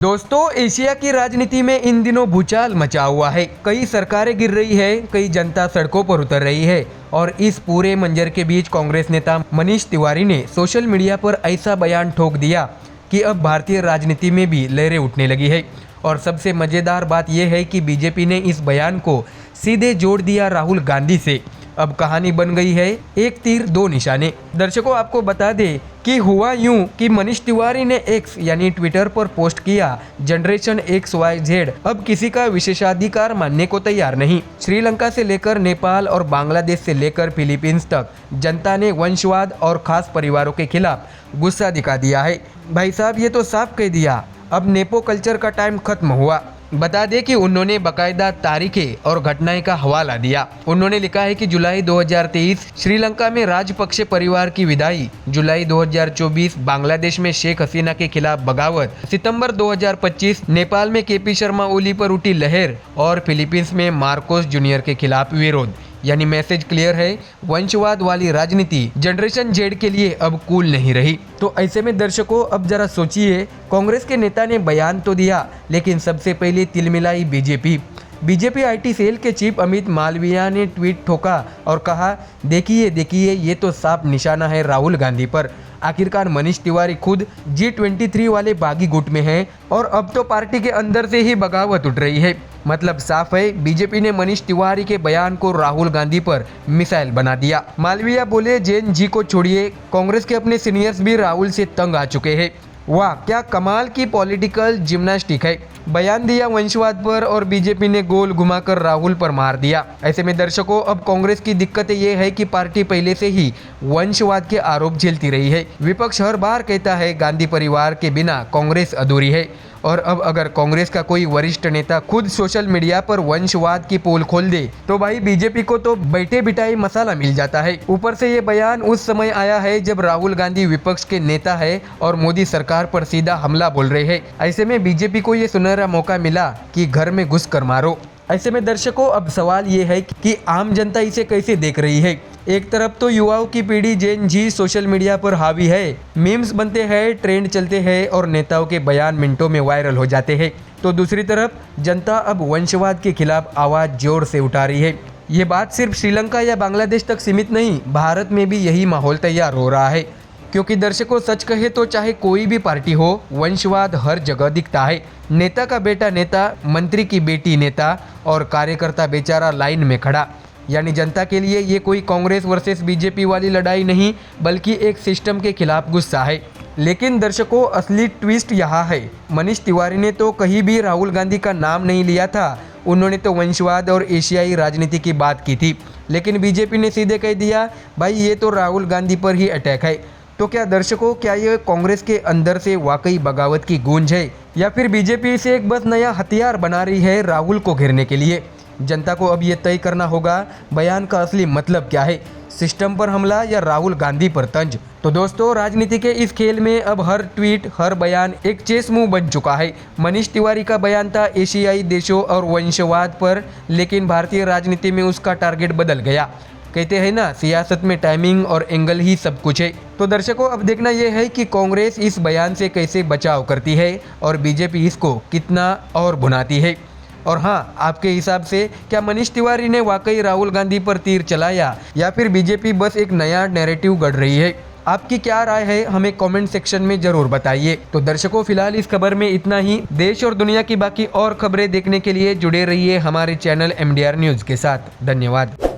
दोस्तों, एशिया की राजनीति में इन दिनों भूचाल मचा हुआ है। कई सरकारें गिर रही है, कई जनता सड़कों पर उतर रही है और इस पूरे मंजर के बीच कांग्रेस नेता मनीष तिवारी ने सोशल मीडिया पर ऐसा बयान ठोक दिया कि अब भारतीय राजनीति में भी लहरें उठने लगी है। और सबसे मजेदार बात यह है कि बीजेपी ने इस बयान को सीधे जोड़ दिया राहुल गांधी से। अब कहानी बन गई है एक तीर दो निशाने। दर्शकों, आपको बता दें कि हुआ यूं कि मनीष तिवारी ने एक्स यानी ट्विटर पर पोस्ट किया, जनरेशन XYZ अब किसी का विशेषाधिकार मानने को तैयार नहीं। श्रीलंका से लेकर नेपाल और बांग्लादेश से लेकर फिलीपींस तक जनता ने वंशवाद और खास परिवारों के खिलाफ गुस्सा दिखा दिया है। भाई साहब, ये तो साफ कह दिया, अब नेपो कल्चर का टाइम खत्म हुआ। बता दें कि उन्होंने बाकायदा तारीखें और घटनाएं का हवाला दिया। उन्होंने लिखा है कि जुलाई 2023 श्रीलंका में राजपक्षे परिवार की विदाई, जुलाई 2024 बांग्लादेश में शेख हसीना के खिलाफ बगावत, सितंबर 2025 नेपाल में केपी शर्मा ओली पर उठी लहर और फिलीपींस में मार्कोस जूनियर के खिलाफ विरोध। यानी मैसेज क्लियर है, वंशवाद वाली राजनीति जनरेशन जेड के लिए अब कूल नहीं रही। तो ऐसे में दर्शकों, अब जरा सोचिए, कांग्रेस के नेता ने बयान तो दिया, लेकिन सबसे पहले तिलमिलाई बीजेपी IT सेल के चीफ अमित मालविया ने ट्वीट ठोका और कहा, देखिए ये तो साफ निशाना है राहुल गांधी पर। आखिरकार मनीष तिवारी खुद G23 वाले बागी गुट में हैं और अब तो पार्टी के अंदर से ही बगावत उठ रही है। मतलब साफ है, बीजेपी ने मनीष तिवारी के बयान को राहुल गांधी पर मिसाइल बना दिया। मालविया बोले, जैन जी को छोड़िए, कांग्रेस के अपने सीनियर्स भी राहुल से तंग आ चुके हैं। वाह, क्या कमाल की पॉलिटिकल जिम्नास्टिक है। बयान दिया वंशवाद पर और बीजेपी ने गोल घुमाकर राहुल पर मार दिया। ऐसे में दर्शकों, अब कांग्रेस की दिक्कत ये है कि पार्टी पहले से ही वंशवाद के आरोप झेलती रही है। विपक्ष हर बार कहता है गांधी परिवार के बिना कांग्रेस अधूरी है, और अब अगर कांग्रेस का कोई वरिष्ठ नेता खुद सोशल मीडिया पर वंशवाद की पोल खोल दे तो भाई बीजेपी को तो बैठे बिठाई मसाला मिल जाता है। ऊपर से ये बयान उस समय आया है जब राहुल गांधी विपक्ष के नेता है और मोदी सरकार पर सीधा हमला बोल रहे हैं। ऐसे में बीजेपी को ये सुनहरा मौका मिला कि घर में घुस कर मारो। ऐसे में दर्शकों, अब सवाल ये है कि आम जनता इसे कैसे देख रही है। एक तरफ तो युवाओं की पीढ़ी जेन जी सोशल मीडिया पर हावी है, मीम्स बनते हैं, ट्रेंड चलते हैं और नेताओं के बयान मिनटों में वायरल हो जाते हैं। तो दूसरी तरफ जनता अब वंशवाद के खिलाफ आवाज़ जोर से उठा रही है। ये बात सिर्फ श्रीलंका या बांग्लादेश तक सीमित नहीं, भारत में भी यही माहौल तैयार हो रहा है। क्योंकि दर्शकों, सच कहे तो चाहे कोई भी पार्टी हो, वंशवाद हर जगह दिखता है। नेता का बेटा नेता, मंत्री की बेटी नेता और कार्यकर्ता बेचारा लाइन में खड़ा। यानी जनता के लिए ये कोई कांग्रेस वर्सेस बीजेपी वाली लड़ाई नहीं, बल्कि एक सिस्टम के खिलाफ गुस्सा है। लेकिन दर्शकों, असली ट्विस्ट यहाँ है, मनीष तिवारी ने तो कहीं भी राहुल गांधी का नाम नहीं लिया था। उन्होंने तो वंशवाद और एशियाई राजनीति की बात की थी, लेकिन बीजेपी ने सीधे कह दिया, भाई ये तो राहुल गांधी पर ही अटैक है। तो क्या दर्शकों, क्या ये कांग्रेस के अंदर से वाकई बगावत की गूंज है या फिर बीजेपी इसे एक बस नया हथियार बना रही है राहुल को घेरने के लिए? जनता को अब ये तय करना होगा, बयान का असली मतलब क्या है, सिस्टम पर हमला या राहुल गांधी पर तंज। तो दोस्तों, राजनीति के इस खेल में अब हर ट्वीट, हर बयान एक चेस मूव बन चुका है। मनीष तिवारी का बयान था एशियाई देशों और वंशवाद पर, लेकिन भारतीय राजनीति में उसका टारगेट बदल गया। कहते हैं ना, सियासत में टाइमिंग और एंगल ही सब कुछ है। तो दर्शकों, अब देखना यह है कि कांग्रेस इस बयान से कैसे बचाव करती है और बीजेपी इसको कितना और भुनाती है। और हाँ, आपके हिसाब से क्या मनीष तिवारी ने वाकई राहुल गांधी पर तीर चलाया या फिर बीजेपी बस एक नया नैरेटिव गढ़ रही है? आपकी क्या राय है, हमें कमेंट सेक्शन में जरूर बताइए। तो दर्शकों, फिलहाल इस खबर में इतना ही। देश और दुनिया की बाकी और खबरें देखने के लिए जुड़े रहिए हमारे चैनल MDR न्यूज़ के साथ। धन्यवाद।